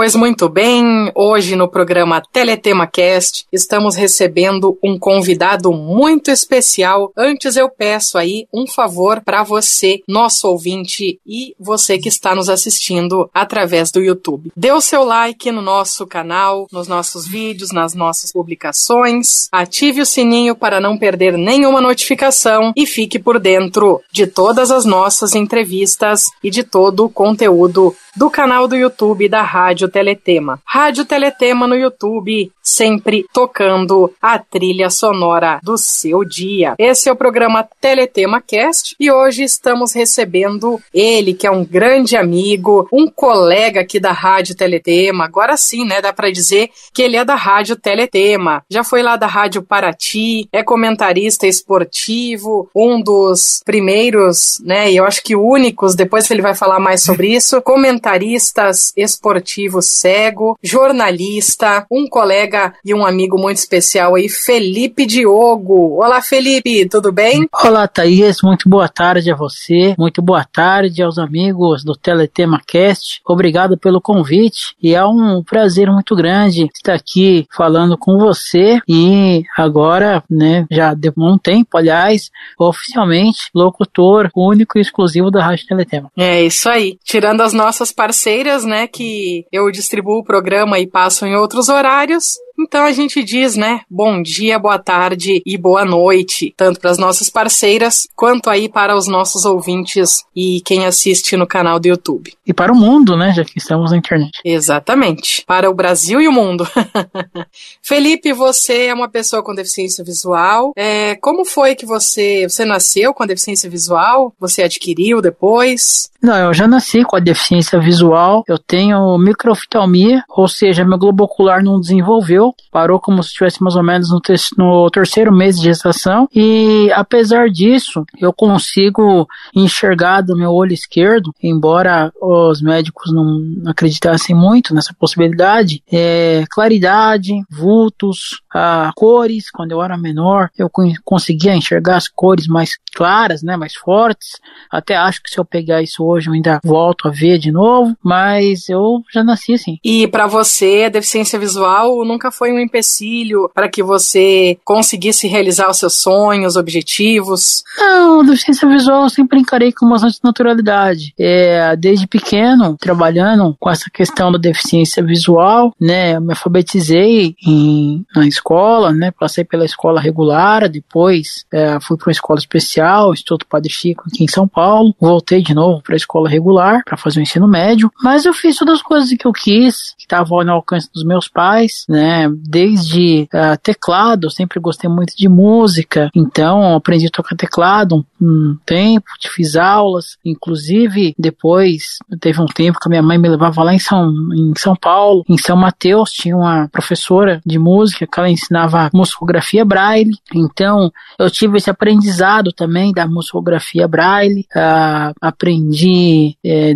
Pois muito bem, hoje no programa Teletema Cast estamos recebendo um convidado muito especial. Antes eu peço aí um favor para você, nosso ouvinte e você que está nos assistindo através do YouTube. Dê o seu like no nosso canal, nos nossos vídeos, nas nossas publicações, ative o sininho para não perder nenhuma notificação e fique por dentro de todas as nossas entrevistas e de todo o conteúdo do canal do YouTube da Rádio Teletema. Rádio Teletema no YouTube, sempre tocando a trilha sonora do seu dia. Esse é o programa Teletema Cast e hoje estamos recebendo ele, que é um grande amigo, um colega aqui da Rádio Teletema. Agora sim, né? Dá pra dizer que ele é da Rádio Teletema. Já foi lá da Rádio Paraty, é comentarista esportivo, um dos primeiros, né? E eu acho que únicos, depois ele vai falar mais sobre isso, comentaristas esportivos cego, jornalista, um colega e um amigo muito especial aí, Felipe Diogo. Olá, Felipe, tudo bem? Olá, Thaís, muito boa tarde a você, muito boa tarde aos amigos do Teletema Cast. Obrigado pelo convite e é um prazer muito grande estar aqui falando com você e agora, né, já deu um tempo, aliás, oficialmente locutor único e exclusivo da Rádio Teletema. É isso aí. Tirando as nossas parceiras, né, que eu distribuo o programa e passo em outros horários, então a gente diz, né, bom dia, boa tarde e boa noite, tanto para as nossas parceiras, quanto aí para os nossos ouvintes e quem assiste no canal do YouTube. E para o mundo, né, já que estamos na internet. Exatamente, para o Brasil e o mundo. Felipe, você é uma pessoa com deficiência visual. Como foi que você nasceu com a deficiência visual? Você adquiriu depois? Não, eu já nasci com a deficiência visual, eu tenho microftalmia, ou seja, meu globo ocular não desenvolveu, parou como se estivesse mais ou menos no terceiro mês de gestação, e apesar disso, eu consigo enxergar do meu olho esquerdo, embora os médicos não acreditassem muito nessa possibilidade, claridade, vultos, cores. Quando eu era menor, eu conseguia enxergar as cores mais claras, né, mais fortes, até acho que se eu pegar isso hoje eu ainda volto a ver de novo, mas eu já nasci assim. E para você, a deficiência visual nunca foi um empecilho para que você conseguisse realizar os seus sonhos, objetivos? Não, a deficiência visual eu sempre encarei com bastante naturalidade. Desde pequeno, trabalhando com essa questão da deficiência visual, né, eu me alfabetizei na escola, né, passei pela escola regular, depois fui para uma escola especial, Instituto Padre Chico aqui em São Paulo, voltei de novo para a escola regular para fazer o ensino médio, mas eu fiz todas as coisas que eu quis, que estavam no alcance dos meus pais, né, desde teclado, eu sempre gostei muito de música, então aprendi a tocar teclado um tempo, fiz aulas, inclusive depois teve um tempo que a minha mãe me levava lá em São Paulo, em São Mateus, tinha uma professora de música que ela ensinava musicografia Braille, então eu tive esse aprendizado também da musicografia Braille, aprendi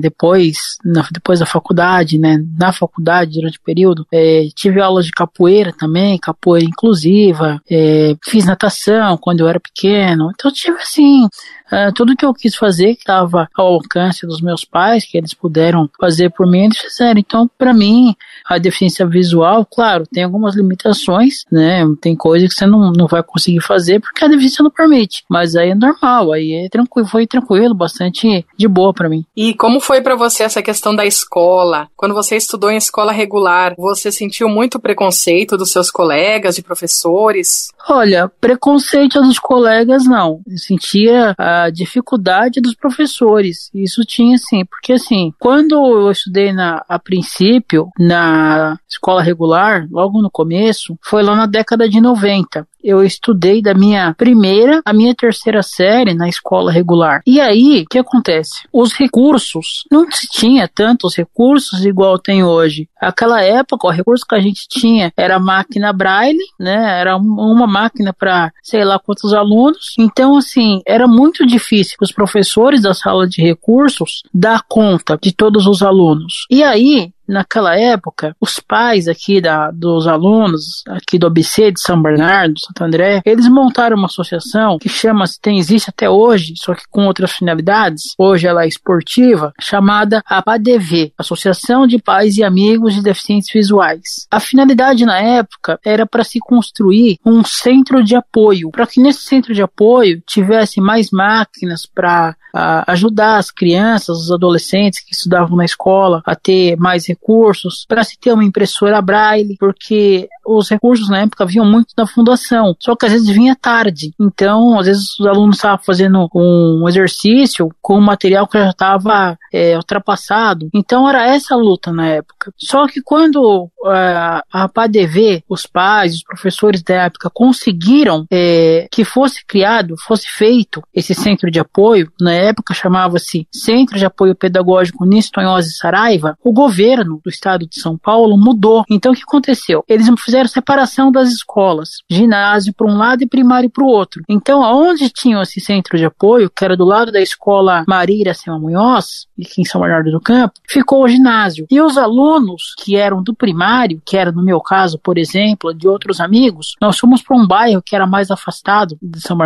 depois da faculdade, né, na faculdade durante o período, tive aulas de capoeira também, capoeira inclusiva, fiz natação quando eu era pequeno, então eu tive assim, tudo que eu quis fazer que estava ao alcance dos meus pais, que eles puderam fazer por mim, eles fizeram. Então, para mim, a deficiência visual, claro, tem algumas limitações, né? Tem coisas que você não vai conseguir fazer porque a deficiência não permite. Mas aí é normal, aí é tranquilo, foi tranquilo, bastante de boa para mim. E como foi para você essa questão da escola? Quando você estudou em escola regular, você sentiu muito preconceito dos seus colegas, de professores? Olha, preconceito dos colegas não. Eu sentia a dificuldade dos professores. Isso tinha sim, porque assim, quando eu estudei a princípio na escola regular, logo no começo, foi lá na década de 90. Eu estudei da minha primeira à minha terceira série na escola regular. E aí, o que acontece? Os recursos, não se tinha tantos recursos igual tem hoje. Aquela época, o recurso que a gente tinha era a máquina Braille, né? Era uma máquina para sei lá quantos alunos. Então, assim, era muito difícil os professores da sala de recursos dar conta de todos os alunos. E aí, naquela época, os pais aqui dos alunos, aqui do ABC de São Bernardo, Santo André, eles montaram uma associação que existe até hoje, só que com outras finalidades, hoje ela é esportiva, chamada APADV, Associação de Pais e Amigos de Deficientes Visuais. A finalidade na época era para se construir um centro de apoio, para que nesse centro de apoio tivesse mais máquinas para ajudar as crianças, os adolescentes que estudavam na escola a ter mais recursos, para se ter uma impressora Braille, porque os recursos na época vinham muito da fundação, só que às vezes vinha tarde, então às vezes os alunos estavam fazendo um exercício com um material que já estava ultrapassado, então era essa a luta na época. Só que quando a PADV, os pais, os professores da época conseguiram que fosse feito esse centro de apoio, na época chamava-se Centro de Apoio Pedagógico Nisso Tonhose Saraiva, o governo do estado de São Paulo mudou. Então o que aconteceu? Eles fizeram separação das escolas, ginásio para um lado e primário para o outro. Então aonde tinha esse centro de apoio, que era do lado da escola Maria Iracema Munhoz, aqui em São Bernardo do Campo, ficou o ginásio. E os alunos que eram do primário, que era no meu caso, por exemplo, de outros amigos, nós fomos para um bairro que era mais afastado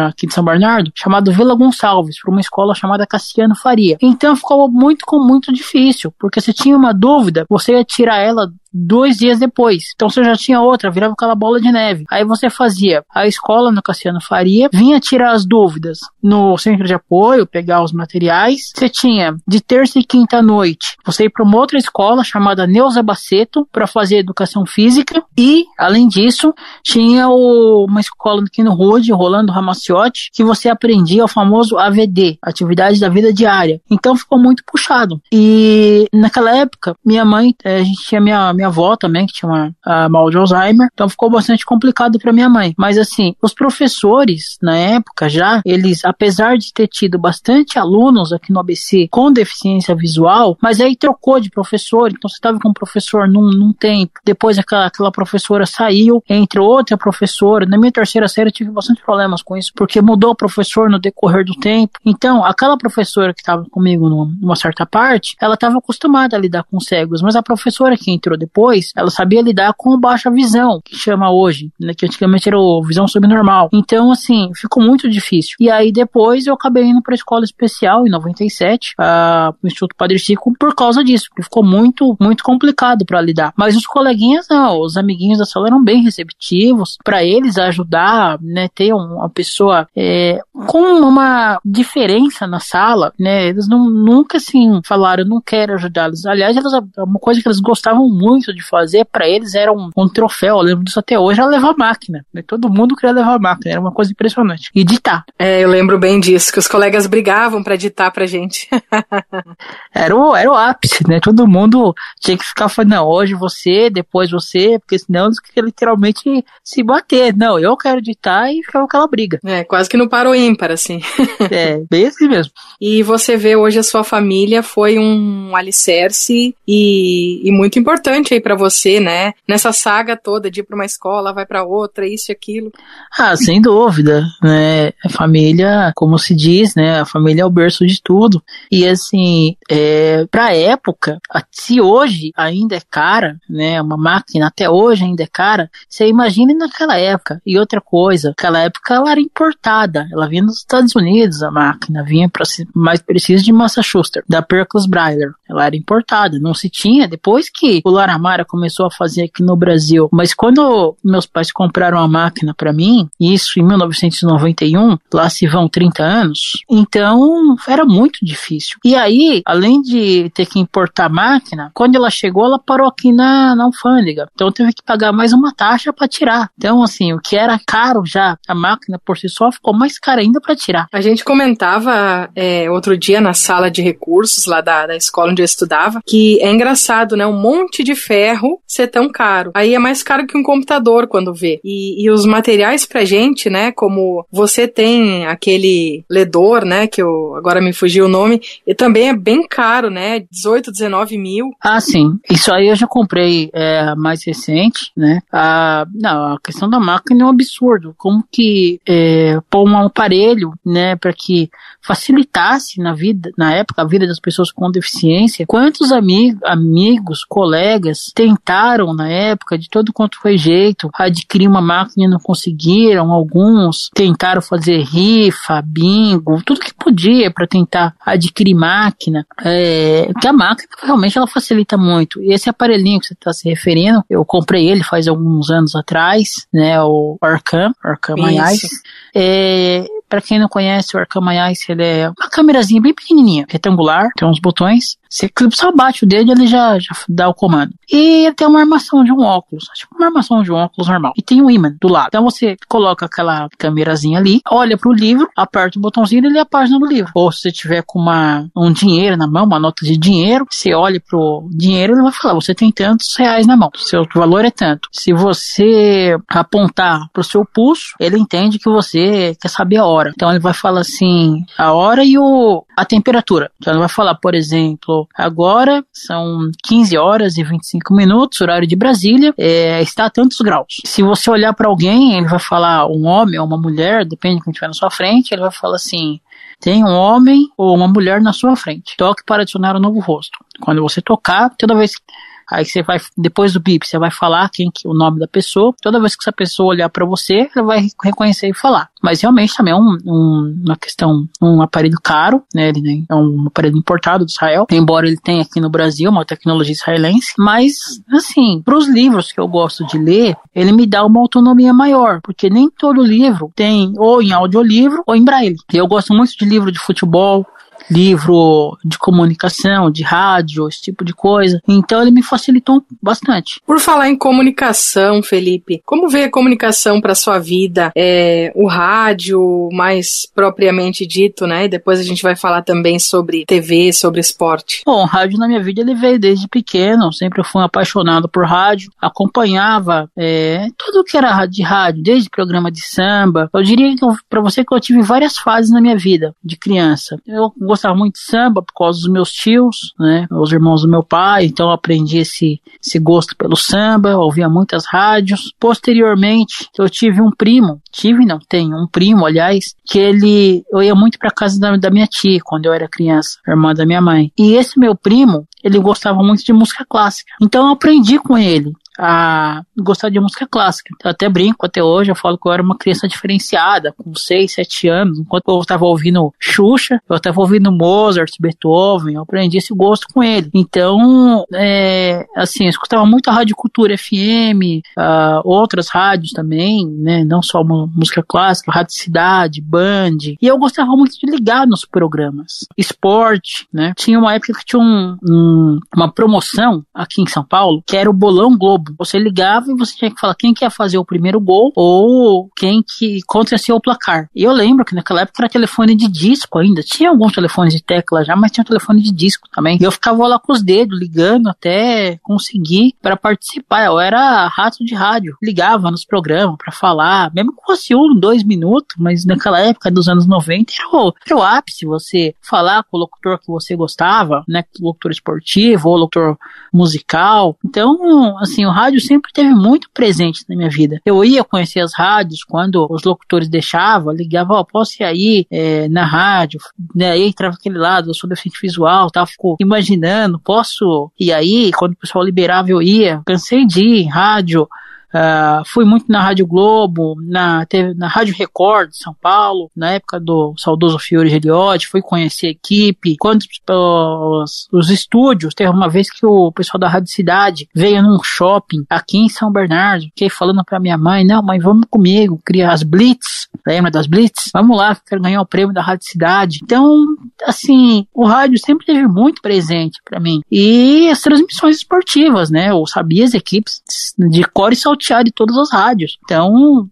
aqui de São Bernardo, chamado Vila Gonçalves, para uma escola chamada Cassiano Faria. Então ficou muito difícil, porque se tinha uma dúvida, você ia tirar ela 2 dias depois. Então você já tinha outra, virava aquela bola de neve. Aí você fazia a escola no Cassiano Faria, vinha tirar as dúvidas no centro de apoio, pegar os materiais. Você tinha de terça e quinta à noite, você ia para uma outra escola chamada Neuza Baceto para fazer educação física, e além disso tinha uma escola aqui no Rude, Rolando Ramaciotti, que você aprendia o famoso AVD, Atividade da Vida Diária. Então ficou muito puxado. E naquela época, minha mãe, a gente tinha minha avó também, que tinha mal de Alzheimer, então ficou bastante complicado para minha mãe. Mas assim, os professores, na época já, eles, apesar de ter tido bastante alunos aqui no ABC com deficiência visual, mas aí trocou de professor, então você estava com um professor num tempo, depois aquela professora saiu, entrou outra professora. Na minha terceira série eu tive bastante problemas com isso, porque mudou o professor no decorrer do tempo. Então, aquela professora que estava comigo numa certa parte, ela estava acostumada a lidar com cegos, mas a professora que entrou depois, ela sabia lidar com baixa visão, que chama hoje, né, que antigamente era visão subnormal. Então, assim, ficou muito difícil. E aí depois eu acabei indo para a escola especial em 97, no Instituto Padre Chico, por causa disso, porque ficou muito complicado para lidar. Mas os coleguinhas não, os amiguinhos da sala eram bem receptivos, para eles ajudar, né, ter uma pessoa com uma diferença na sala, né, eles nunca assim falaram, não quero ajudá-los. Aliás, uma coisa que eles gostavam muito de fazer, para eles era um troféu, eu lembro disso até hoje, era levar máquina, né? Todo mundo queria levar máquina, era uma coisa impressionante. E ditar. Eu lembro bem disso, que os colegas brigavam para ditar pra gente. Era o ápice, né? Todo mundo tinha que ficar falando, não, hoje você, depois você, porque senão eles queriam literalmente se bater. Não, eu quero ditar, e ficava aquela briga. Quase que no par ou ímpar, assim. Bem assim mesmo. E você vê hoje a sua família foi um alicerce e muito importante aí pra você, né? Nessa saga toda de ir pra uma escola, vai pra outra, isso e aquilo. Sem dúvida, né? A família, como se diz, né? A família é o berço de tudo. E assim, pra época, se hoje ainda é cara, né? Uma máquina até hoje ainda é cara, você imagina naquela época. E outra coisa, naquela época ela era importada, ela vinha dos Estados Unidos, a máquina vinha para mais preciso de Massachusetts, da Perkins Brailler. Ela era importada, não se tinha, depois que o Laramara começou a fazer aqui no Brasil. Mas quando meus pais compraram a máquina para mim, isso em 1991, lá se vão 30 anos, então era muito difícil. E aí, além de ter que importar a máquina, quando ela chegou, ela parou aqui na alfândega. Então teve que pagar mais uma taxa para tirar. Então, assim, o que era caro já, a máquina por si só, ficou mais cara ainda para tirar. A gente comentava outro dia na sala de recursos lá da escola onde eu estudava, que é engraçado, né? Um monte de ferro ser tão caro. Aí é mais caro que um computador quando vê. E os materiais pra gente, né? Como você tem aquele ledor, né? Que agora me fugiu o nome, e também é bem caro. caro, né? 18, 19 mil. Ah, sim. Isso aí eu já comprei mais recente, né? Não, a questão da máquina é um absurdo. Como que pôr um aparelho, né, para que facilitasse na época, a vida das pessoas com deficiência. Quantos amigos, colegas tentaram na época, de todo quanto foi jeito, adquirir uma máquina e não conseguiram. Alguns tentaram fazer rifa, bingo, tudo que podia para tentar adquirir máquina. Que a máquina realmente ela facilita muito. E esse aparelhinho que você está se referindo, eu comprei ele faz alguns anos atrás, né, o Arcam AIS. Para quem não conhece, o Arcam AIS, ele é uma câmerazinha bem pequenininha, retangular, tem uns botões. Você só bate o dedo e ele já dá o comando. E ele tem uma armação de um óculos, tipo uma armação de um óculos normal. E tem um ímã do lado. Então você coloca aquela câmerazinha ali, olha pro livro, aperta o botãozinho e lê a página do livro. Ou se você tiver com um dinheiro na mão, uma nota de dinheiro, você olha pro dinheiro e ele vai falar, você tem tantos reais na mão, seu valor é tanto. Se você apontar pro seu pulso, ele entende que você quer saber a hora. Então ele vai falar assim, a hora e a temperatura. Então ele vai falar, por exemplo, agora são 15 horas e 25 minutos, horário de Brasília, está a tantos graus. Se você olhar para alguém, ele vai falar um homem ou uma mulher, depende de quem estiver na sua frente, ele vai falar assim, tem um homem ou uma mulher na sua frente. Toque para adicionar um novo rosto. Quando você tocar, toda vez... Aí você vai, depois do bip, você vai falar o nome da pessoa. Toda vez que essa pessoa olhar para você, ela vai reconhecer e falar. Mas realmente também é uma questão, um aparelho caro, né? Ele é um aparelho importado de Israel, embora ele tenha aqui no Brasil uma tecnologia israelense. Mas, assim, para os livros que eu gosto de ler, ele me dá uma autonomia maior, porque nem todo livro tem ou em audiolivro ou em braille. E eu gosto muito de livro de futebol, livro de comunicação, de rádio, esse tipo de coisa. Então ele me facilitou bastante. Por falar em comunicação, Felipe, como veio a comunicação para sua vida? O rádio, mais propriamente dito, né? E depois a gente vai falar também sobre TV, sobre esporte. Bom, o rádio na minha vida ele veio desde pequeno. Sempre fui apaixonado por rádio. Acompanhava tudo que era de rádio, desde programa de samba. Eu diria para você que eu tive várias fases na minha vida de criança. Eu gostava muito de samba por causa dos meus tios, né, os irmãos do meu pai, então eu aprendi esse gosto pelo samba, ouvia muitas rádios. Posteriormente, eu tive um primo, tenho um primo, aliás, que eu ia muito para casa da minha tia quando eu era criança, irmã da minha mãe. E esse meu primo, ele gostava muito de música clássica. Então eu aprendi com ele a gostar de música clássica. Eu até brinco até hoje, eu falo que eu era uma criança diferenciada, com 6, 7 anos, enquanto eu estava ouvindo Xuxa, eu estava ouvindo Mozart, Beethoven, eu aprendi esse gosto com ele. Então, assim, eu escutava muito a Rádio Cultura FM, outras rádios também, né, não só música clássica, Rádio Cidade, Band, e eu gostava muito de ligar nos programas. Esporte, né, tinha uma época que tinha uma promoção aqui em São Paulo, que era o Bolão Globo. Você ligava e você tinha que falar quem que ia fazer o primeiro gol ou quanto ia ser o placar. E eu lembro que naquela época era telefone de disco ainda. Tinha alguns telefones de tecla já, mas tinha um telefone de disco também. E eu ficava lá com os dedos ligando até conseguir para participar. Eu era rato de rádio. Ligava nos programas para falar, mesmo que fosse 1, 2 minutos, mas naquela época dos anos 90 era o ápice você falar com o locutor que você gostava, né? Locutor esportivo ou locutor musical. Então, assim, o rádio sempre esteve muito presente na minha vida. Eu ia conhecer as rádios quando os locutores deixavam, ligava, posso ir aí na rádio, né? Aí entrava aquele lado, eu sou deficiente visual, ficou imaginando, posso ir aí? Quando o pessoal liberava eu ia, cansei de ir em rádio. Fui muito na Rádio Globo, na Rádio Record de São Paulo, na época do saudoso Fiore Geliotti, fui conhecer a equipe. Quando os estúdios, teve uma vez que o pessoal da Rádio Cidade veio num shopping aqui em São Bernardo, fiquei falando pra minha mãe, não, mãe, vamos comigo, criar as Blitz, lembra das Blitz? Vamos lá, quero ganhar o prêmio da Rádio Cidade. Então, assim, o rádio sempre esteve muito presente pra mim. E as transmissões esportivas, né, eu sabia as equipes de cor e salteado. roteado em todas as rádios. Então,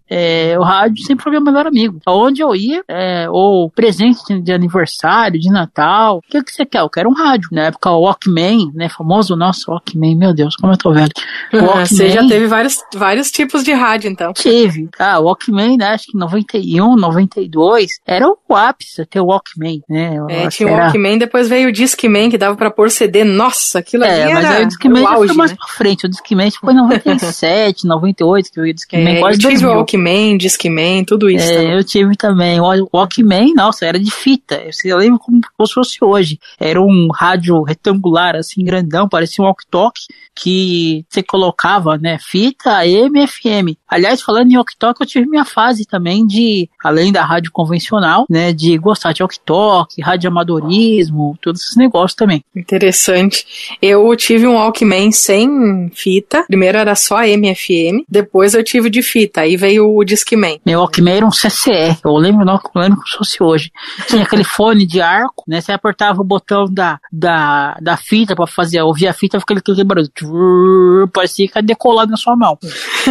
o rádio sempre foi meu melhor amigo. Onde eu ia, ou presente de aniversário, de Natal, o que você quer? Eu quero um rádio. Na época, o Walkman, né, famoso, nosso Walkman, meu Deus, como eu tô velho. Você já teve vários tipos de rádio, então. Tive. O Walkman, né, acho que 91, 92, era o ápice ter o Walkman, né. Tinha o Walkman, depois veio o Discman, que dava pra pôr CD. Nossa, aquilo ali era mas aí o Discman o auge, foi mais pra frente. O Discman foi em 97, 98, que veio o Discman, quase 2000. Eu tive o Walkman, Discman, tudo isso. Eu tive também. O Walkman, nossa, era de fita. Eu lembro como se fosse hoje. Era um rádio retangular, assim, grandão, parecia um walkie-talkie, que você colocava, né, fita, AM e FM. Aliás, falando em walkie-talkie, eu tive minha fase também de, além da rádio convencional, né, de gostar de walkie-talkie, rádio amadorismo, todos esses negócios também. Interessante. Eu tive um Walkman sem fita. Primeiro era só AM e FM, depois eu tive de fita, aí veio o Discman. Meu Walkman era um CCE, eu lembro como se fosse hoje. Tinha aquele fone de arco, né, você apertava o botão da fita pra fazer, ouvir a fita, ficava aquele barulho, parecia que ia decolar na sua mão.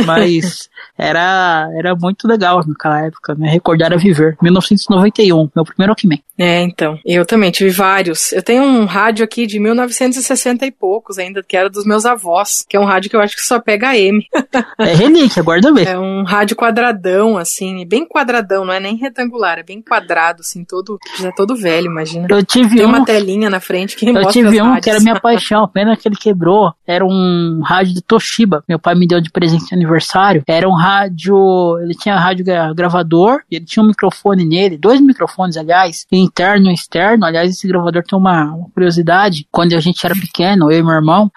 Mas era muito legal naquela época, né, recordar a viver. 1991, meu primeiro Walkman. Então, eu também tive vários. Eu tenho um rádio aqui de 1960 e poucos ainda, que era dos meus avós, que é um rádio que eu acho que só pega AM. É relíquia, guarda bem. É um rádio quadradão, assim, bem quadradão, não é nem retangular, é bem quadrado, assim, já todo velho, imagina. Tem uma telinha na frente que mostra as rádios. Eu tive que era minha paixão, pena que ele quebrou. Era um rádio do Toshiba, meu pai me deu de presente de aniversário. Era um rádio, ele tinha rádio gravador, ele tinha um microfone nele, 2 microfones, aliás, interno e externo. Aliás, esse gravador tem uma curiosidade. Quando a gente era pequeno, eu e meu irmão,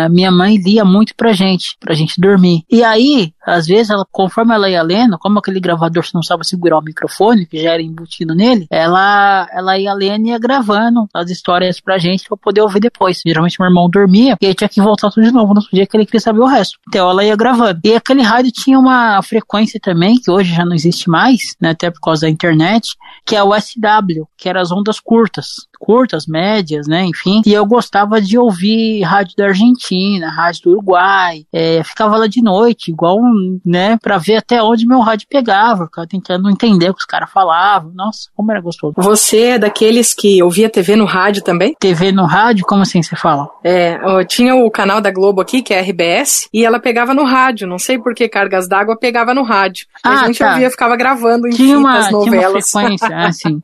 minha mãe lia muito pra gente dormir. E aí, às vezes, conforme ela ia lendo, como aquele gravador você não sabe segurar o microfone, que já era embutido nele, ela ia lendo e ia gravando as histórias pra gente pra poder ouvir depois. Geralmente meu irmão dormia e aí tinha que voltar tudo de novo no outro dia que ele queria saber o resto. Então ela ia gravando. E aquele rádio tinha uma frequência também, que hoje já não existe mais, né, até por causa da internet, que é o SW, que eram as ondas curtas, médias, né, enfim. E eu gostava de ouvir rádio da Argentina, rádio do Uruguai, ficava lá de noite, igual, né, pra ver até onde meu rádio pegava, ficava tentando entender o que os caras falavam. Nossa, como era gostoso. Você é daqueles que ouvia TV no rádio também? TV no rádio? Como assim você fala? Tinha o canal da Globo aqui, que é a RBS, e ela pegava no rádio, não sei por que Cargas d'Água pegava no rádio. A gente ouvia, ficava gravando em fitas, novelas. Tinha uma frequência, assim,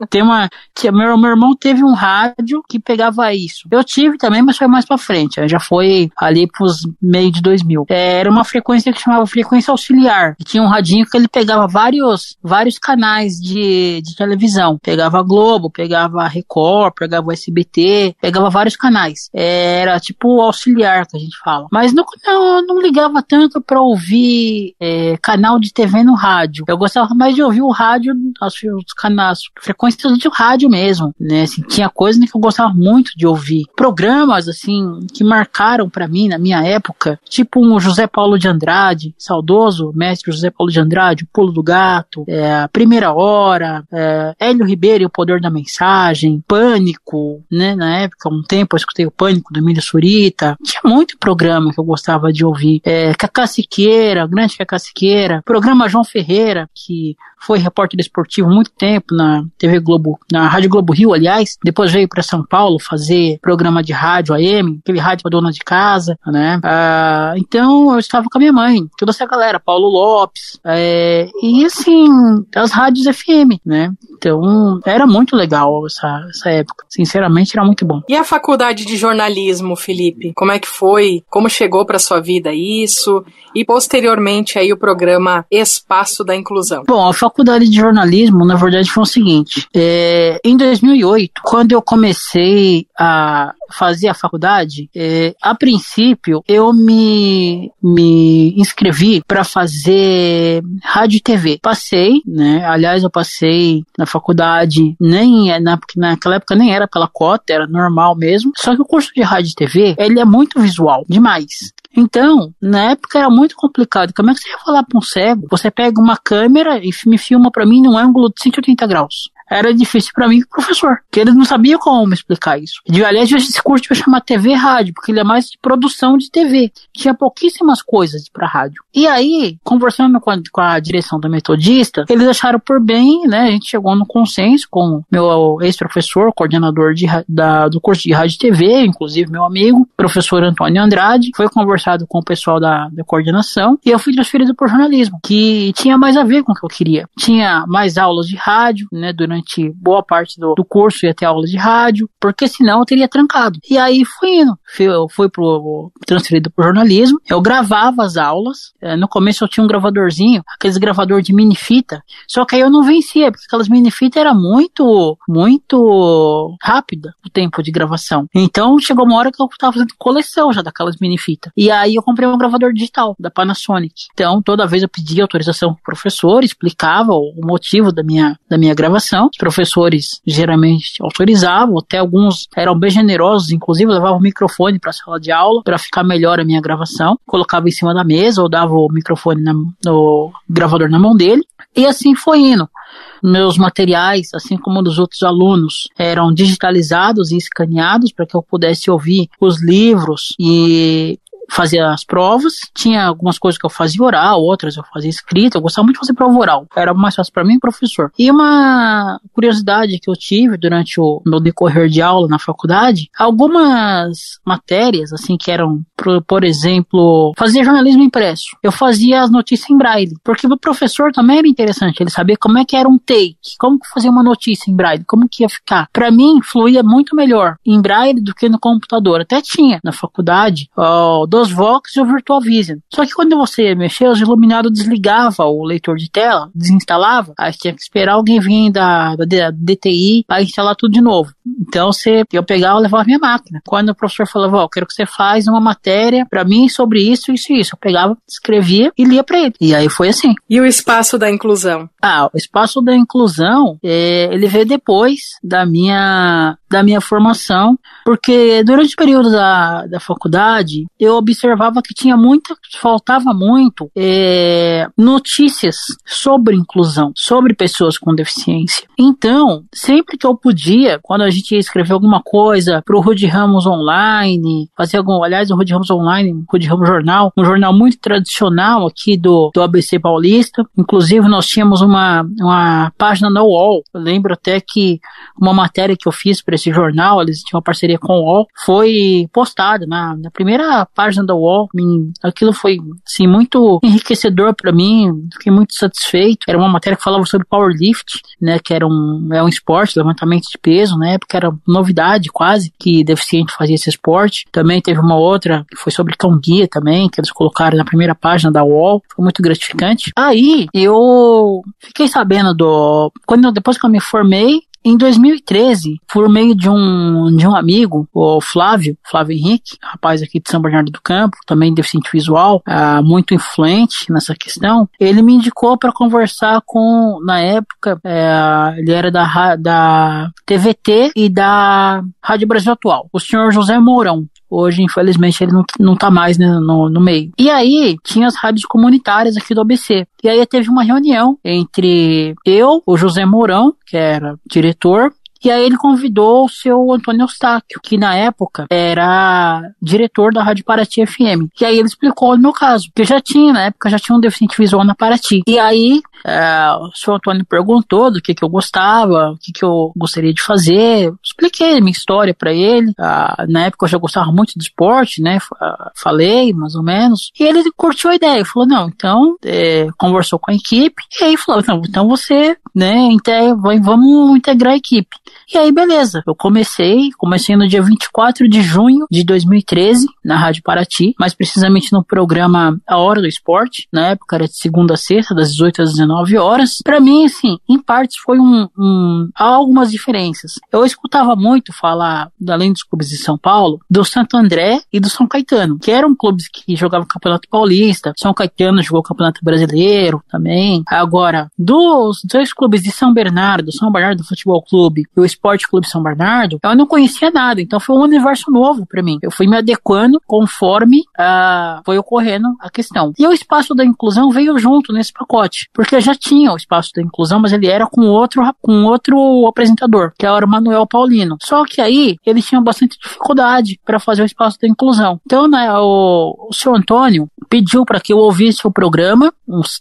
meu irmão teve um rádio que pegava isso. Eu tive também, mas foi mais pra frente, já foi ali pros meio de 2000. Era uma frequência que chamava frequência auxiliar, e tinha um radinho que ele pegava vários canais de televisão. Pegava a Globo, pegava a Record, pegava o SBT, pegava vários canais. Era tipo auxiliar que a gente fala. Mas não ligava tanto pra ouvir canal de TV no rádio. Eu gostava mais de ouvir o rádio, os canais, frequências de rádio mesmo, né? Assim, tinha coisas que eu gostava muito de ouvir. Programas, assim, que marcaram pra mim na minha época, tipo um José Paulo de Andrade, saudoso mestre José Paulo de Andrade, O Pulo do Gato, A Primeira Hora, Hélio Ribeiro e O Poder da Mensagem, Pânico, né? Na época, um tempo eu escutei o Pânico do Emílio Surita. Tinha muito programa que eu gostava de ouvir. Cacá Siqueira, grande Cacá Siqueira, programa João Ferreira, que foi repórter esportivo muito tempo na TV Globo, na Rádio Globo Rio, aliás. Depois veio para São Paulo fazer programa de rádio AM, aquele rádio pra dona de casa, né? Então eu estava com a minha mãe, toda essa galera, Paulo Lopes, e assim, as rádios FM, né? Então era muito legal essa época. Sinceramente, era muito bom. E a faculdade de jornalismo, Felipe? Como é que foi? Como chegou para sua vida isso? E posteriormente aí o programa Espaço da Inclusão. Bom, a faculdade de jornalismo, na verdade, foi o seguinte. Em 2008, quando eu comecei a fazer a faculdade, a princípio eu me inscrevi para fazer rádio e TV. Passei, né? Aliás, eu passei na faculdade, naquela época nem era pela cota, era normal mesmo. Só que o curso de rádio e TV, ele é muito visual, demais. Então, na época era muito complicado. Como é que você ia falar para um cego? Você pega uma câmera e me filma para mim num ângulo de 180 graus. era difícil pra mim, professor, porque ele não sabia como me explicar isso. Aliás, esse curso vai chamar TV e rádio, porque ele é mais de produção de TV. Tinha pouquíssimas coisas pra rádio. E aí, conversando com a direção da Metodista, eles acharam por bem, né, a gente chegou no consenso com meu ex-professor, coordenador do curso de rádio e TV, inclusive meu amigo, professor Antônio Andrade, foi conversado com o pessoal da coordenação, e eu fui transferido por jornalismo, que tinha mais a ver com o que eu queria. Tinha mais aulas de rádio, né, durante boa parte do curso ia ter aulas de rádio, porque senão eu teria trancado. E aí fui indo, fui transferido por jornalismo, eu gravava as aulas, no começo eu tinha um gravadorzinho, aqueles gravador de mini fita, só que aí eu não vencia, porque aquelas mini fita era muito rápida o tempo de gravação. Então chegou uma hora que eu tava fazendo coleção já daquelas mini fita. E aí eu comprei um gravador digital da Panasonic. Então toda vez eu pedia autorização pro professor, explicava o motivo da minha gravação. Os professores geralmente autorizavam, até alguns eram bem generosos, inclusive eu levava o microfone pra sala de aula para ficar melhor a minha gravação. Colocava em cima da mesa ou dava o microfone no gravador na mão dele. E assim foi indo. Meus materiais, assim como dos outros alunos, eram digitalizados e escaneados para que eu pudesse ouvir os livros e fazia as provas. Tinha algumas coisas que eu fazia oral, outras eu fazia escrita. Eu gostava muito de fazer prova oral, era mais fácil para mim, professor. E uma curiosidade que eu tive durante o meu decorrer de aula na faculdade, algumas matérias, assim, que eram, por exemplo, fazia jornalismo impresso. Eu fazia as notícias em braille, porque o professor também era interessante, ele sabia como é que era um take, como que fazia uma notícia em braille, como que ia ficar. Para mim, fluía muito melhor em braille do que no computador. Até tinha na faculdade dos Vox e o Virtual Vision. Só que quando você mexia, os iluminados desligava o leitor de tela, desinstalava, aí tinha que esperar alguém vir da DTI para instalar tudo de novo. Então eu pegava e levava a minha máquina. Quando o professor falava, eu quero que você faça uma matéria para mim sobre isso, isso e isso, eu pegava, escrevia e lia para ele. E aí foi assim. E o espaço da inclusão? O espaço da inclusão, ele veio depois da minha formação, porque durante o período da faculdade, eu observava que faltava muito notícias sobre inclusão, sobre pessoas com deficiência. Então, sempre que eu podia, quando a gente ia escrever alguma coisa pro Rude Ramos Online, aliás, o Rude Ramos Online, Rude Ramos Jornal, um jornal muito tradicional aqui do ABC Paulista. Inclusive, nós tínhamos uma página na UOL. Eu lembro até que uma matéria que eu fiz para esse jornal, eles tinham uma parceria com o UOL, foi postada na primeira página da UOL. Aquilo foi, assim, muito enriquecedor para mim, fiquei muito satisfeito. Era uma matéria que falava sobre powerlift, né, que era um esporte, levantamento de peso, na época era novidade quase, que deficiente fazia esse esporte. Também teve uma outra que foi sobre cão-guia também, que eles colocaram na primeira página da UOL, foi muito gratificante. Aí, eu fiquei sabendo depois que eu me formei, em 2013, por meio de um amigo, o Flávio Henrique, rapaz aqui de São Bernardo do Campo, também deficiente visual, muito influente nessa questão, ele me indicou para conversar na época, ele era da TVT e da Rádio Brasil Atual, o senhor José Mourão. Hoje, infelizmente, ele não tá mais, né, no meio. E aí, tinha as rádios comunitárias aqui do ABC. E aí, teve uma reunião entre o José Mourão, que era diretor, e aí ele convidou o seu Antônio Eustáquio, que na época era diretor da Rádio Paraty FM. E aí ele explicou o meu caso, que na época já tinha um deficiente visual na Paraty. E aí o seu Antônio perguntou do que eu gostava, o que eu gostaria de fazer. Eu expliquei a minha história pra ele. Na época eu já gostava muito de esporte, né? Falei, mais ou menos. E ele curtiu a ideia. Falou, não, então, conversou com a equipe. E aí falou, então você, né, vamos integrar a equipe. E aí, beleza. Eu comecei no dia 24 de junho de 2013, na Rádio Paraty, mais precisamente no programa A Hora do Esporte. Na época era de segunda a sexta, das 18 às 19 horas. Pra mim, assim, em partes foi há algumas diferenças. Eu escutava muito falar, além dos clubes de São Paulo, do Santo André e do São Caetano, que eram clubes que jogavam Campeonato Paulista. São Caetano jogou Campeonato Brasileiro também. Agora, dos dois clubes de São Bernardo Futebol Clube e o Esporte Clube São Bernardo, eu não conhecia nada, então foi um universo novo pra mim. Eu fui me adequando conforme foi ocorrendo a questão. E o espaço da inclusão veio junto nesse pacote, porque ainda já tinha o Espaço da Inclusão, mas ele era com outro apresentador, que era o Manuel Paulino. Só que aí ele tinha bastante dificuldade para fazer o Espaço da Inclusão. Então, né, o seu Antônio pediu para que eu ouvisse o programa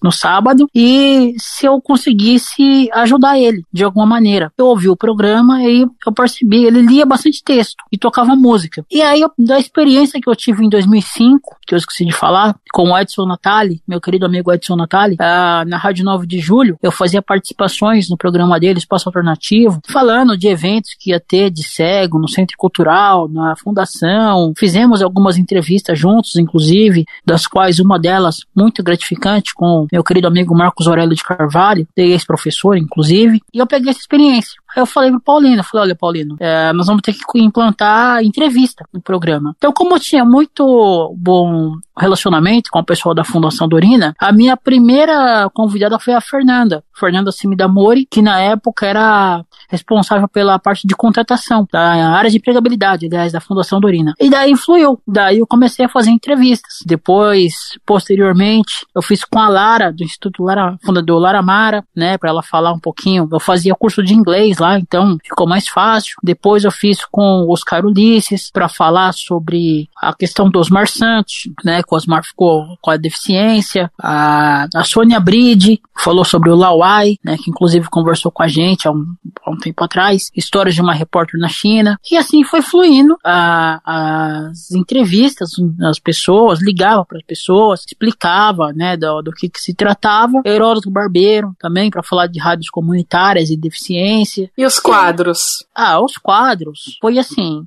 no sábado e se eu conseguisse ajudar ele de alguma maneira. Eu ouvi o programa e eu percebi, ele lia bastante texto e tocava música. E aí, da experiência que eu tive em 2005, que eu esqueci de falar, com o Edson Natali, meu querido amigo Edson Natali, na Rádio 9 de Julho, eu fazia participações no programa dele, Espaço Alternativo, falando de eventos que ia ter de cego no Centro Cultural, na Fundação. Fizemos algumas entrevistas juntos, inclusive, das quais uma delas muito gratificante com meu querido amigo Marcos Aurélio de Carvalho, ex-professor, inclusive, e eu peguei essa experiência. Aí eu falei pro Paulino, olha, Paulino, nós vamos ter que implantar entrevista no programa. Então, como eu tinha muito bom relacionamento com o pessoal da Fundação Dorina, a minha primeira convidada foi a Fernanda Simidamori, que na época era responsável pela parte de contratação, da área de empregabilidade, aliás, da Fundação Dorina. E daí fluiu. Daí eu comecei a fazer entrevistas. Depois, posteriormente, eu fiz com a Lara, do Instituto fundador Lara Mara, né, para ela falar um pouquinho. Eu fazia curso de inglês lá, então ficou mais fácil. Depois eu fiz com o Oscar Ulisses para falar sobre a questão do Osmar Santos, né, que o Osmar ficou com a deficiência. A Sônia Bride falou sobre o Lauai, né, que inclusive conversou com a gente há um tempo atrás, histórias de uma repórter na China, e assim foi fluindo as entrevistas, as pessoas, ligava para as pessoas, explicava, né, do que se tratava. Heródoto Barbeiro também, para falar de rádios comunitárias e deficiência. E os quadros? Os quadros, foi assim,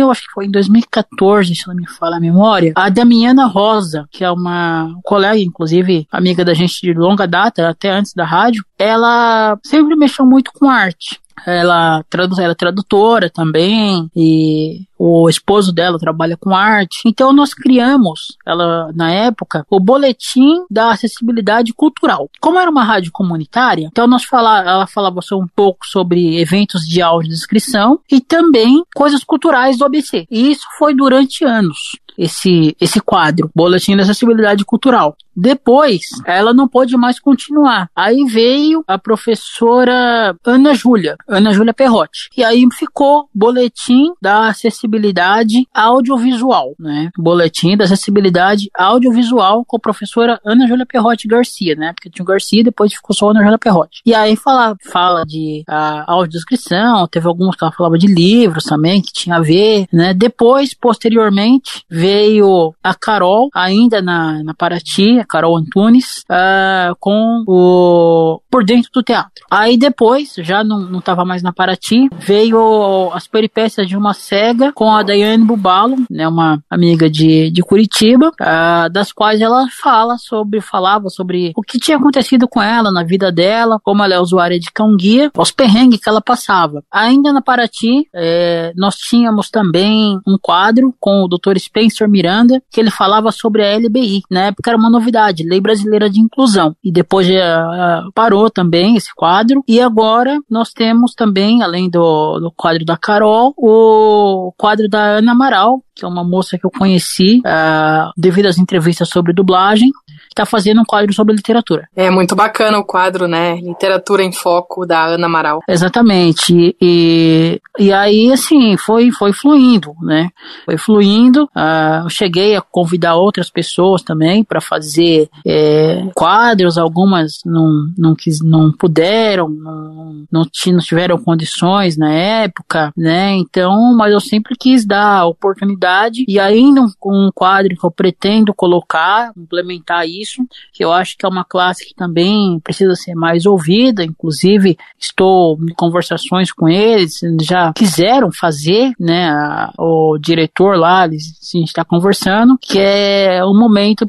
acho que foi em 2014, se não me falha a memória, a Damiana Rosa, que é uma colega, inclusive, amiga da gente de longa data, até antes da rádio, ela sempre mexeu muito com arte. Ela é tradutora também, e o esposo dela trabalha com arte. Então nós criamos, na época, o Boletim da Acessibilidade Cultural. Como era uma rádio comunitária, então ela falava um pouco sobre eventos de audiodescrição e também coisas culturais do ABC. E isso foi durante anos. Esse quadro, Boletim da Acessibilidade Cultural. Depois, ela não pôde mais continuar. Aí veio a professora Ana Júlia Perrotti. E aí ficou Boletim da Acessibilidade Audiovisual, né? Boletim da Acessibilidade Audiovisual com a professora Ana Júlia Perrotti Garcia, né? Porque tinha o Garcia, depois ficou só a Ana Júlia Perrotti. E aí fala de audiodescrição, teve alguns que ela falava de livros também, que tinha a ver, né? Depois, posteriormente, veio a Carol, ainda na Paraty, a Carol Antunes, com o Por Dentro do Teatro. Aí depois, já não estava mais na Paraty, veio as peripécias de uma cega com a Daiane Bubalo, né, uma amiga de Curitiba, das quais ela falava sobre o que tinha acontecido com ela na vida dela, como ela é usuária de cão-guia, os perrengues que ela passava. Ainda na Paraty, nós tínhamos também um quadro com o Dr. Spencer Miranda, que ele falava sobre a LBI. Na época era uma novidade, Lei Brasileira de Inclusão. E depois parou também esse quadro. E agora nós temos também, além do quadro da Carol, o quadro da Ana Amaral, que é uma moça que eu conheci devido às entrevistas sobre dublagem, que está fazendo um quadro sobre literatura. É muito bacana o quadro, né? Literatura em Foco, da Ana Amaral. Exatamente. E aí, assim, foi fluindo, né? Foi fluindo. Eu cheguei a convidar outras pessoas também para fazer quadros, algumas não puderam, não tiveram condições na época, né? Então, mas eu sempre quis dar oportunidade, e ainda um quadro que eu pretendo colocar, implementar isso, que eu acho que é uma classe que também precisa ser mais ouvida. Inclusive, estou em conversações com eles, já quiseram fazer, né? O diretor lá, a gente está conversando, que é um momento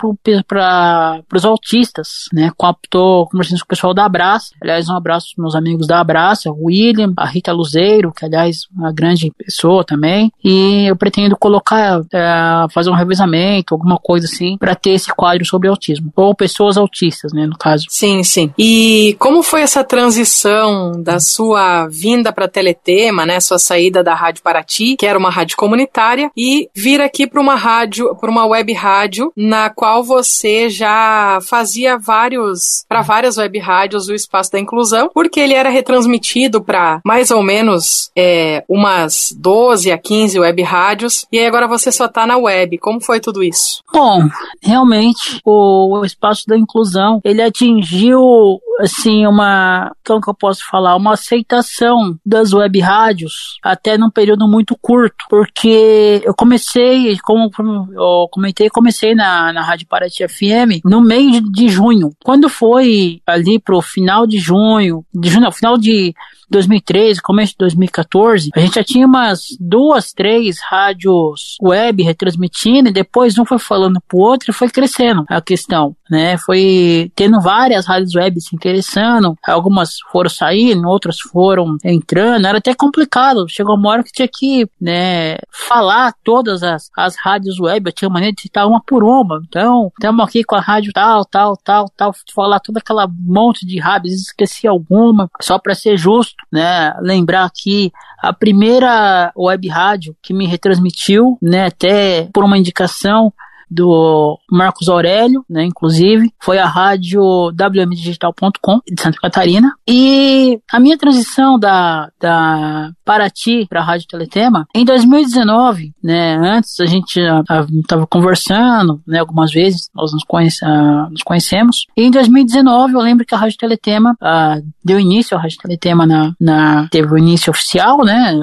para os autistas, né? Estou conversando com o pessoal da Abraça. Aliás, um abraço para meus amigos da Abraça, o William, a Rita Luzeiro, que aliás uma grande pessoa também, e eu pretendo colocar, fazer um revezamento, alguma coisa assim, para ter esse quadro sobre autismo, ou pessoas autistas, né, no caso. Sim, sim. E como foi essa transição da sua vinda para Teletema, né, sua saída da Rádio Paraty, que era uma rádio comunitária, e vir aqui para uma web rádio, na qual você já fazia para várias web rádios o Espaço da Inclusão, porque ele era retransmitido para mais ou menos umas 12 a 15 web rádios, e aí agora você só tá na web. Como foi tudo isso? Bom, realmente o Espaço da Inclusão, ele atingiu assim como que eu posso falar, uma aceitação das web rádios até num período muito curto, porque eu comecei, como eu comentei, na Rádio Paraty FM no mês de junho. Quando foi ali pro final de junho, final de 2013, começo de 2014, a gente já tinha umas 2, 3 rádios web retransmitindo, e depois um foi falando pro outro e foi crescendo a questão, né? Foi tendo várias rádios web se interessando, algumas foram saindo, outras foram entrando, era até complicado, chegou uma hora que tinha que, né, falar todas as rádios web, eu tinha maneira de citar uma por uma, então, estamos aqui com a rádio tal, falar toda aquela monte de rádios, esqueci alguma, só para ser justo, né, lembrar aqui a primeira web rádio que me retransmitiu, né, até por uma indicação do Marcos Aurélio, né, inclusive, foi a rádio wmdigital.com de Santa Catarina. E a minha transição da Paraty para a Rádio Teletema, em 2019, né, antes a gente estava conversando, né, algumas vezes, nós nos conhecemos, e em 2019 eu lembro que a Rádio Teletema deu início à Rádio Teletema teve o início oficial, né,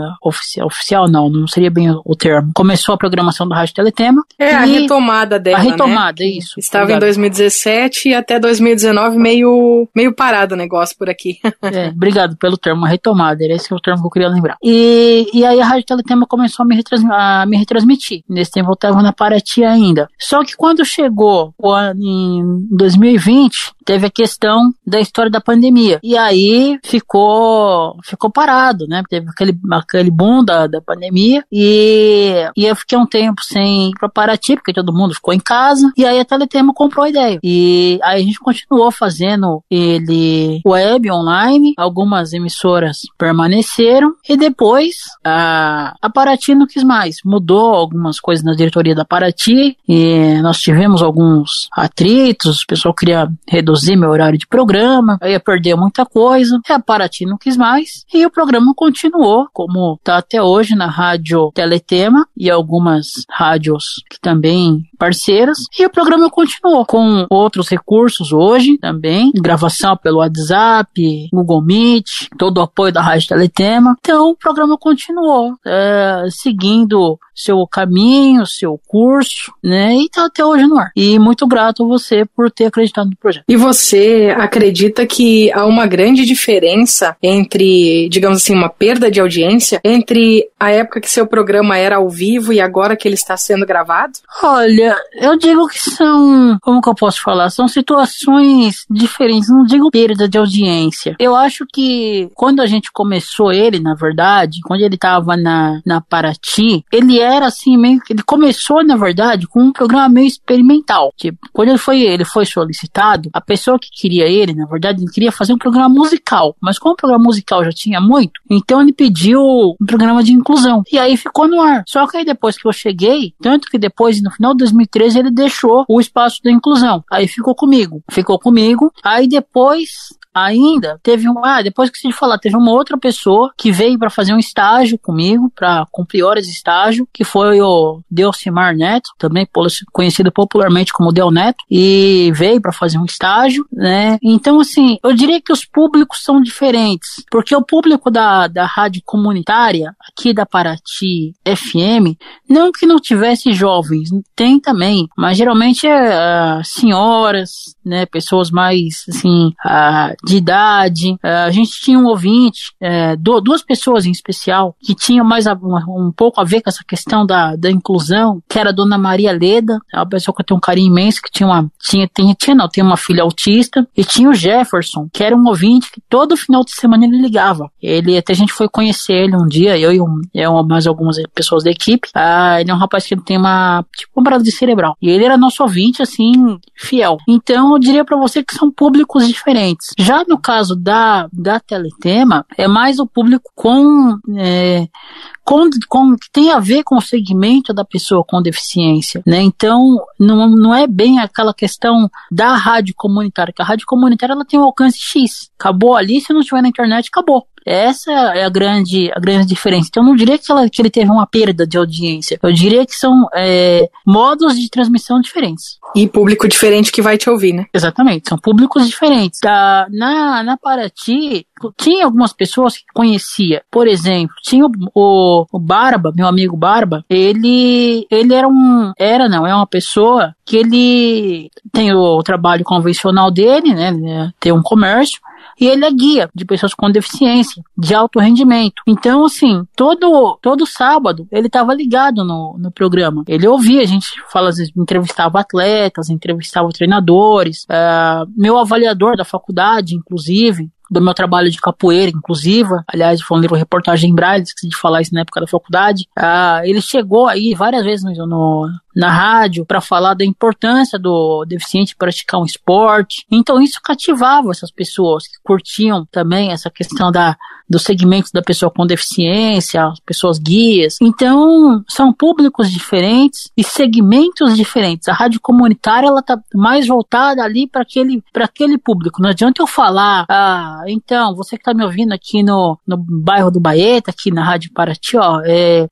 oficial não seria bem o termo, começou a programação da Rádio Teletema. A retomada dela, a retomada, né? Isso. Estava obrigado. Em 2017 e até 2019 meio parado o negócio por aqui. Obrigado pelo termo, a retomada, era esse o termo que eu queria lembrar. E aí a Rádio Teletema começou a me retransmitir. Nesse tempo eu estava na Paraty ainda. Só que quando chegou o ano em 2020, teve a questão da história da pandemia. E aí ficou parado, né? Teve aquele boom da pandemia e eu fiquei um tempo sem ir pra Paraty, porque todo mundo ficou em casa, e aí a Teletema comprou a ideia. E aí a gente continuou fazendo ele web, online, algumas emissoras permaneceram, e depois a Paraty não quis mais. Mudou algumas coisas na diretoria da Paraty, e nós tivemos alguns atritos, o pessoal queria reduzir meu horário de programa, eu ia perder muita coisa, e a Paraty não quis mais, e o programa continuou, como tá até hoje na Rádio Teletema, e algumas rádios que também parceiras, e o programa continuou com outros recursos hoje também, gravação pelo WhatsApp, Google Meet, todo o apoio da Rádio Teletema. Então o programa continuou seguindo seu caminho, seu curso, né, e tá até hoje no ar. E muito grato a você por ter acreditado no projeto. E você acredita que há uma grande diferença entre, digamos assim, uma perda de audiência entre a época que seu programa era ao vivo e agora que ele está sendo gravado? Olha, eu digo que são, como que eu posso falar? São situações diferentes, não digo perda de audiência. Eu acho que quando a gente começou ele, na verdade, quando ele estava na Paraty, ele era assim, meio que ele começou, na verdade, com um programa meio experimental. Tipo, quando ele foi solicitado, a pessoa que queria ele, na verdade, ele queria fazer um programa musical. Mas como o programa musical já tinha muito, então ele pediu um programa de inclusão. E aí ficou no ar. Só que aí depois que eu cheguei, tanto que depois, no final de 2013, ele deixou o Espaço da Inclusão. Aí ficou comigo. Aí depois ainda teve depois que se falar, teve uma outra pessoa que veio para fazer um estágio comigo, para cumprir horas de estágio, que foi o Delcimar Neto, também conhecido popularmente como Del Neto, e veio para fazer um estágio, né? Então, assim, eu diria que os públicos são diferentes, porque o público da rádio comunitária, aqui da Paraty FM, não que não tivesse jovens, tem também, mas geralmente senhoras, né, pessoas mais, assim, de idade. A gente tinha um ouvinte, duas pessoas em especial, que tinham mais um pouco a ver com essa questão da inclusão, que era a Dona Maria Leda, é uma pessoa que eu tenho um carinho imenso, que tem uma filha autista, e tinha o Jefferson, que era um ouvinte que todo final de semana ele ligava. Até a gente foi conhecer ele um dia, eu e mais algumas pessoas da equipe. Ele é um rapaz que tem uma parada cerebral. E ele era nosso ouvinte, assim, fiel. Então, eu diria pra você que são públicos diferentes. Já Já no caso da Teletema, é mais o público que tem a ver com o segmento da pessoa com deficiência, né? Então, não é bem aquela questão da rádio comunitária, que a rádio comunitária ela tem um alcance X. Acabou ali, se não estiver na internet, acabou. Essa é a grande diferença. Então, eu não diria que ele teve uma perda de audiência. Eu diria que são modos de transmissão diferentes. E público diferente que vai te ouvir, né? Exatamente, são públicos diferentes. Na Paraty, tinha algumas pessoas que conhecia. Por exemplo, tinha o Barba, meu amigo Barba, ele é uma pessoa que ele tem o trabalho convencional dele, né? Tem um comércio. E ele é guia de pessoas com deficiência, de alto rendimento. Então, assim, todo sábado ele estava ligado no programa. Ele ouvia, a gente fala, às vezes, entrevistava atletas, entrevistava treinadores, meu avaliador da faculdade, inclusive, do meu trabalho de capoeira inclusiva, aliás, foi um livro reportagem em Braille, esqueci de falar isso na época da faculdade, ele chegou aí várias vezes na rádio para falar da importância do deficiente praticar um esporte. Então isso cativava essas pessoas que curtiam também essa questão do segmento da pessoa com deficiência, as pessoas guias. Então são públicos diferentes e segmentos diferentes. A rádio comunitária ela tá mais voltada ali para aquele público. Não adianta eu falar, então, você que tá me ouvindo aqui no bairro do Baeta, aqui na Rádio Paraty,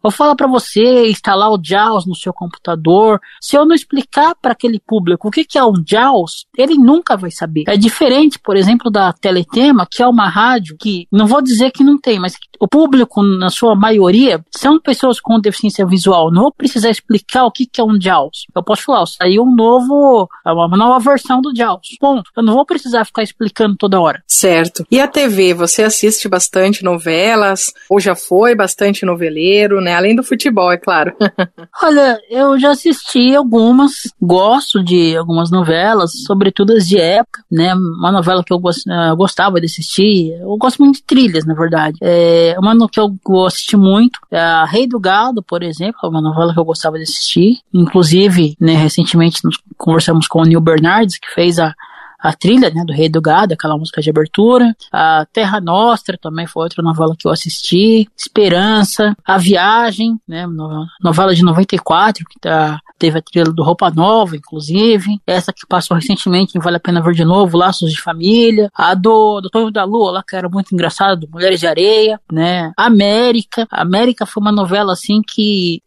vou falar para você instalar o JAWS no seu computador. Se eu não explicar para aquele público o que é um JAWS, ele nunca vai saber. É diferente, por exemplo, da Teletema, que é uma rádio que, não vou dizer que não tem, mas o público, na sua maioria, são pessoas com deficiência visual. Não vou precisar explicar o que é um JAWS. Eu posso falar, saiu uma nova versão do JAWS. Ponto. Eu não vou precisar ficar explicando toda hora. Certo. E a TV, você assiste bastante novelas? Ou já foi bastante noveleiro, né? Além do futebol, é claro. Olha, eu já assisti algumas, gosto de algumas novelas, sobretudo as de época, né? Uma novela que eu gostava de assistir, eu gosto muito de trilhas, na verdade. Uma que eu assisti muito, a Rei do Gado, por exemplo, é uma novela que eu gostava de assistir. Inclusive, né, recentemente nós conversamos com o Neil Bernardes, que fez a trilha, né, do Rei do Gado, aquela música de abertura. A Terra Nostra também foi outra novela que eu assisti. Esperança, A Viagem, né, novela de 94, que teve a trilha do Roupa Nova, inclusive. Essa que passou recentemente em Vale a Pena Ver de Novo, Laços de Família. A do Tonho da Lua, lá, que era muito engraçada, do Mulheres de Areia, né. América foi uma novela, assim, que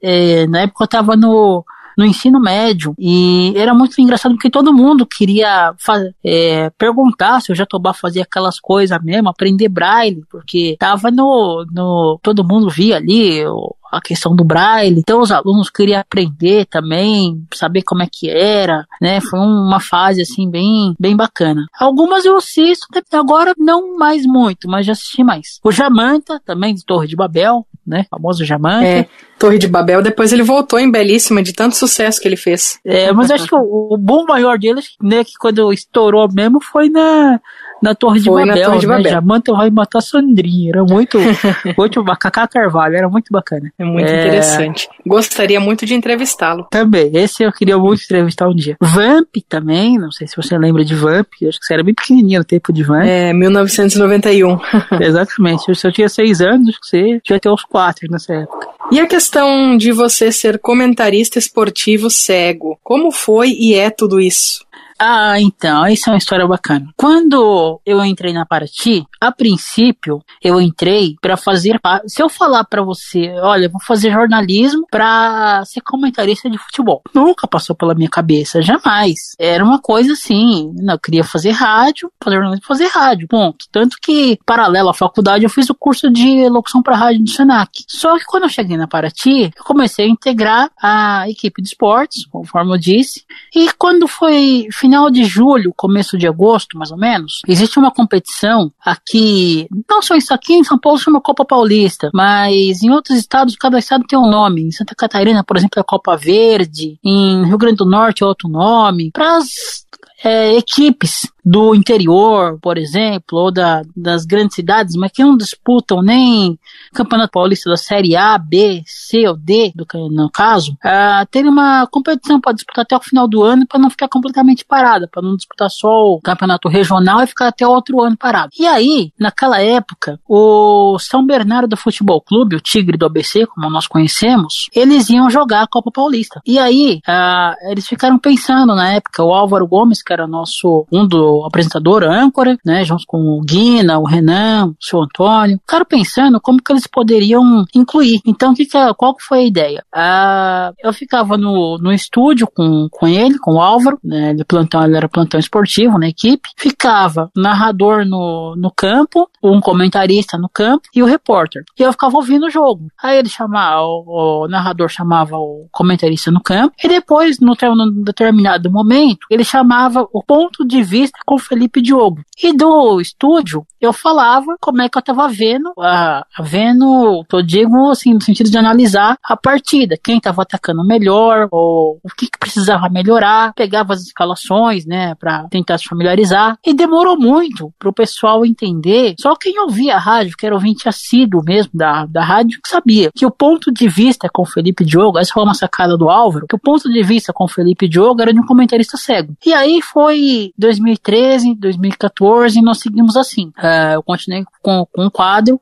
na época eu tava no ensino médio, e era muito engraçado porque todo mundo queria perguntar se o Jatobá fazia aquelas coisas mesmo, aprender braille, porque tava todo mundo via ali a questão do braille, então os alunos queriam aprender também, saber como é que era, né, foi uma fase assim bem, bem bacana. Algumas eu assisto, agora não mais muito, mas já assisti mais. O Jamanta, também de Torre de Babel, né, famoso Jamanta. Torre de Babel, depois ele voltou em Belíssima, de tanto sucesso que ele fez. Mas acho que o bom maior dele, né, que quando estourou mesmo foi na Torre de Babel, Torre de Babel. Jamanta vai matar Sandrinha, era muito Cacá Carvalho, era muito bacana. É muito interessante. Gostaria muito de entrevistá-lo. Também, esse eu queria muito entrevistar um dia. Vamp também, não sei se você lembra de Vamp, acho que você era bem pequenininho no tempo de Vamp. 1991. Exatamente, se eu tinha 6 anos, acho que você devia ter uns 4 nessa época. E a questão de você ser comentarista esportivo cego, como foi e é tudo isso? Então, isso é uma história bacana. Quando eu entrei na Paraty, a princípio, eu entrei para fazer... Se eu falar para você, olha, eu vou fazer jornalismo para ser comentarista de futebol, nunca passou pela minha cabeça, jamais. Era uma coisa assim, eu queria fazer rádio, fazer rádio, ponto. Tanto que, paralelo à faculdade, eu fiz o curso de locução para rádio do Senac. Só que quando eu cheguei na Paraty, eu comecei a integrar a equipe de esportes, conforme eu disse, e quando foi final de julho, começo de agosto, mais ou menos, existe uma competição aqui, não só isso aqui, em São Paulo chama Copa Paulista, mas em outros estados, cada estado tem um nome. Em Santa Catarina, por exemplo, é Copa Verde, em Rio Grande do Norte é outro nome, para as equipes do interior, por exemplo, ou das grandes cidades, mas que não disputam nem Campeonato Paulista da Série A, B, C ou D, no caso, terem uma competição para disputar até o final do ano para não ficar completamente parada, para não disputar só o campeonato regional e ficar até outro ano parado. E aí, naquela época, o São Bernardo Futebol Clube, o Tigre do ABC, como nós conhecemos, eles iam jogar a Copa Paulista. E aí, eles ficaram pensando na época, o Álvaro Gomes, que era do apresentador, âncora, né, junto com o Guina, o Renan, o seu Antônio, ficaram pensando como que eles poderiam incluir. Então, qual que foi a ideia? Eu ficava no estúdio com ele, com o Álvaro, né, ele era plantão esportivo na equipe, ficava o narrador no campo, um comentarista no campo e o repórter. E eu ficava ouvindo o jogo. Aí o narrador chamava o comentarista no campo e depois, num determinado momento, ele chamava o ponto de vista com o Felipe Diogo. E do estúdio, eu falava como é que eu tava vendo, eu digo assim, no sentido de analisar a partida, quem tava atacando melhor, ou o que precisava melhorar, pegava as escalações, né, pra tentar se familiarizar, e demorou muito pro pessoal entender, só quem ouvia a rádio, que era ouvinte assíduo mesmo da rádio, que sabia que o ponto de vista com o Felipe Diogo, essa foi uma sacada do Álvaro, que o ponto de vista com o Felipe Diogo era de um comentarista cego. E aí foi 2013, 2014, nós seguimos assim. Eu continuei com um quadro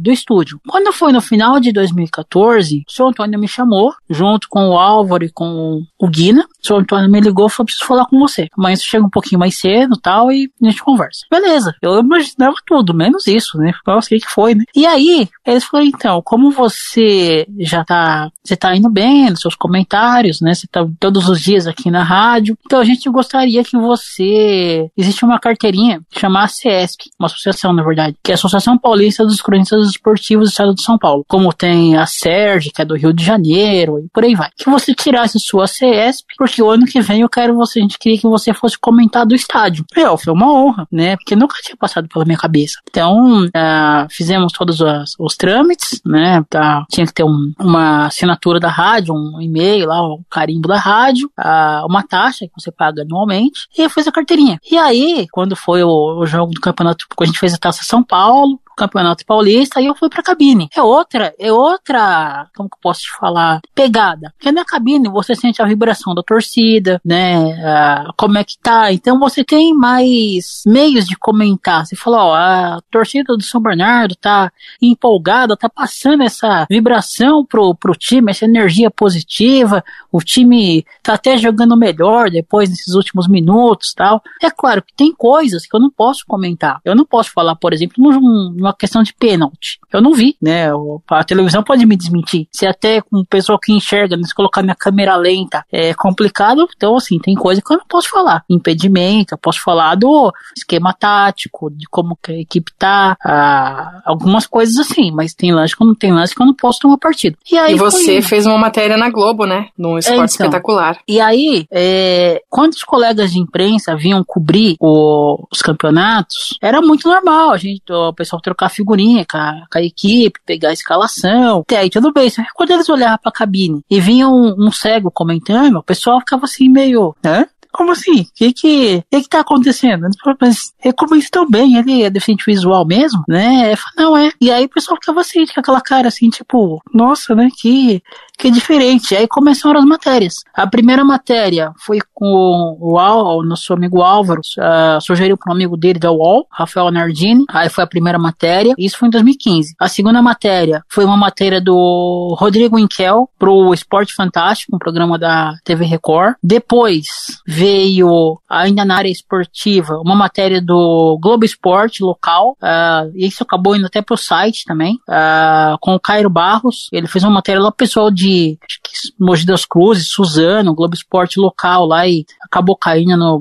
do estúdio. Quando foi no final de 2014, o seu Antônio me chamou, junto com o Álvaro e com o Guina. O seu Antônio me ligou e falou: preciso falar com você. Amanhã você chega um pouquinho mais cedo e tal, e a gente conversa. Beleza, eu imaginava tudo, menos isso, né? Nossa, o que foi, né? E aí, eles falaram: então, como você tá indo bem nos seus comentários, né? Você tá todos os dias aqui na rádio, então a gente gostaria que existe uma carteirinha chamada CESP, uma associação, na verdade, que é a Associação Paulista dos Cronistas Esportivos do Estado de São Paulo. Como tem a SERJ, que é do Rio de Janeiro, e por aí vai. Que você tirasse sua CESP, porque o ano que vem a gente queria que você fosse comentar do estádio. Foi uma honra, né? Porque nunca tinha passado pela minha cabeça. Então, fizemos todos os trâmites, né? Tinha que ter uma assinatura da rádio, um e-mail lá, um carimbo da rádio, uma taxa que você paga anualmente, e eu fiz a carteirinha. E aí, quando foi o jogo do campeonato, quando a gente fez a Taça São Paulo, Campeonato Paulista, aí eu fui pra cabine. É outra, como que eu posso te falar, pegada. Porque na cabine você sente a vibração da torcida, né, como é que tá, então você tem mais meios de comentar. Você fala, a torcida do São Bernardo tá empolgada, tá passando essa vibração pro time, essa energia positiva, o time tá até jogando melhor depois nesses últimos minutos, tal. É claro que tem coisas que eu não posso comentar. Eu não posso falar, por exemplo, uma questão de pênalti. Eu não vi, né? A televisão pode me desmentir. Se até com o pessoal que enxerga, se colocar minha câmera lenta é complicado, então assim, tem coisa que eu não posso falar. Impedimento, eu posso falar do esquema tático, de como que a equipe tá, algumas coisas assim, mas tem lance que eu não posso tomar partido. E você fez uma matéria na Globo, né? No Esporte Espetacular. E aí, quando os colegas de imprensa vinham cobrir os campeonatos, era muito normal, o pessoal trocar figurinha com a equipe, pegar a escalação, até aí tudo bem. Só que quando eles olhavam pra cabine e vinha um cego comentando, o pessoal ficava assim meio, como assim? O que tá acontecendo? Mas ele comenta tão bem, ele é deficiente visual mesmo, né? Não é. E aí o pessoal ficava assim, com aquela cara assim, tipo, nossa, né? Que diferente. Aí começaram as matérias. A primeira matéria foi com o nosso amigo Álvaro, sugeriu para um amigo dele da UOL, Rafael Nardini. Aí foi a primeira matéria. Isso foi em 2015. A segunda matéria foi uma matéria do Rodrigo Inkel pro Esporte Fantástico, um programa da TV Record. Depois veio, ainda na área esportiva, uma matéria do Globo Esporte local. Isso acabou indo até pro site também, com o Cairo Barros. Ele fez uma matéria lá pro pessoal de Mogi das Cruzes, Suzano, Globo Esporte local lá, e acabou caindo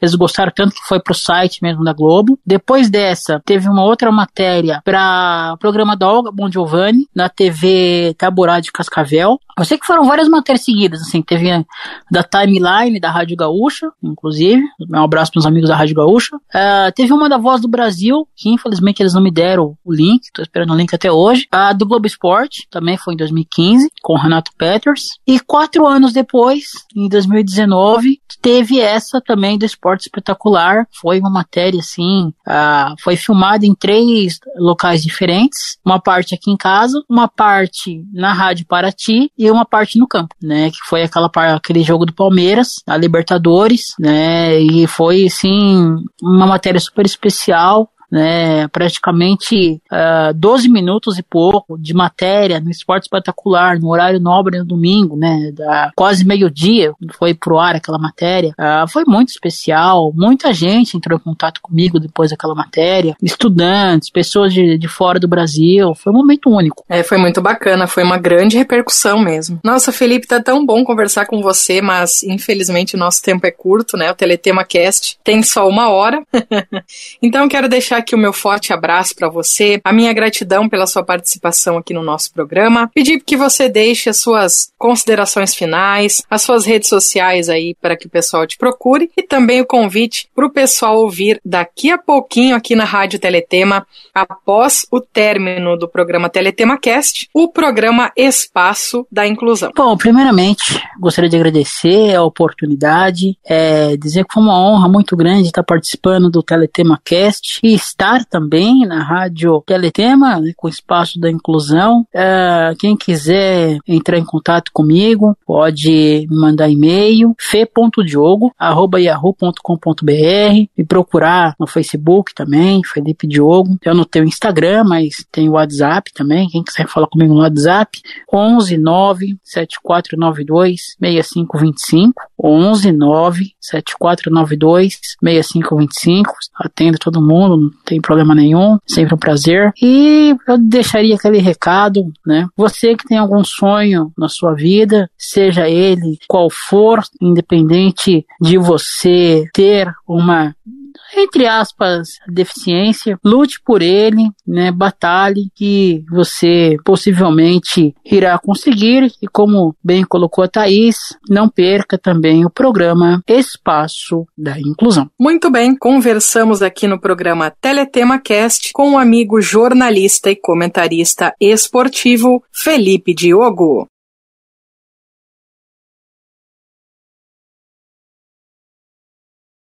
eles gostaram tanto que foi pro site mesmo da Globo. Depois dessa, teve uma outra matéria para o programa da Olga Bon Giovanni, na TV Taburá de Cascavel. Eu sei que foram várias matérias seguidas, assim, teve da Timeline, da Rádio Gaúcha, inclusive, um abraço para os amigos da Rádio Gaúcha. Teve uma da Voz do Brasil, que infelizmente eles não me deram o link, tô esperando o link até hoje. A do Globo Esporte, também foi em 2015, com o Renato Peters. E 4 anos depois, em 2019, teve essa também do Esporte Espetacular. Foi uma matéria, assim, foi filmada em 3 locais diferentes. Uma parte aqui em casa, uma parte na Rádio Paraty e uma parte no campo, né? Que foi aquele jogo do Palmeiras, a Libertadores, né? E foi, assim, uma matéria super especial, né, praticamente 12 minutos e pouco de matéria no Esporte Espetacular, no horário nobre no domingo, né, quase meio-dia foi pro ar aquela matéria. Foi muito especial, muita gente entrou em contato comigo depois daquela matéria, estudantes, pessoas de fora do Brasil, foi um momento único. Foi muito bacana, foi uma grande repercussão mesmo. Nossa, Felipe, tá tão bom conversar com você, mas infelizmente o nosso tempo é curto, né, o Teletema Cast tem só 1 hora. Então quero deixar aqui o meu forte abraço para você, a minha gratidão pela sua participação aqui no nosso programa, pedir que você deixe as suas considerações finais, as suas redes sociais aí para que o pessoal te procure e também o convite para o pessoal ouvir daqui a pouquinho aqui na Rádio Teletema, após o término do programa Teletema Cast, o programa Espaço da Inclusão. Bom, primeiramente, gostaria de agradecer a oportunidade, dizer que foi uma honra muito grande estar participando do Teletema Cast e estar também na Rádio Teletema, né, com o Espaço da Inclusão. Quem quiser entrar em contato comigo, pode me mandar e-mail, fe.diogo@yahoo.com.br, me procurar no Facebook também, Felipe Diogo. Eu não tenho Instagram, mas tenho WhatsApp também, quem quiser falar comigo no WhatsApp, 11 97492 6525, 11 97492 6525, atendo todo mundo, não tem problema nenhum, sempre um prazer. E eu deixaria aquele recado, né? Você que tem algum sonho na sua vida, seja ele qual for, independente de você ter uma, entre aspas, deficiência, lute por ele, né? Batalhe, que você possivelmente irá conseguir. E como bem colocou a Thaís, não perca também o programa Espaço da Inclusão. Muito bem, conversamos aqui no programa Teletema Cast com o amigo jornalista e comentarista esportivo Felipe Diogo.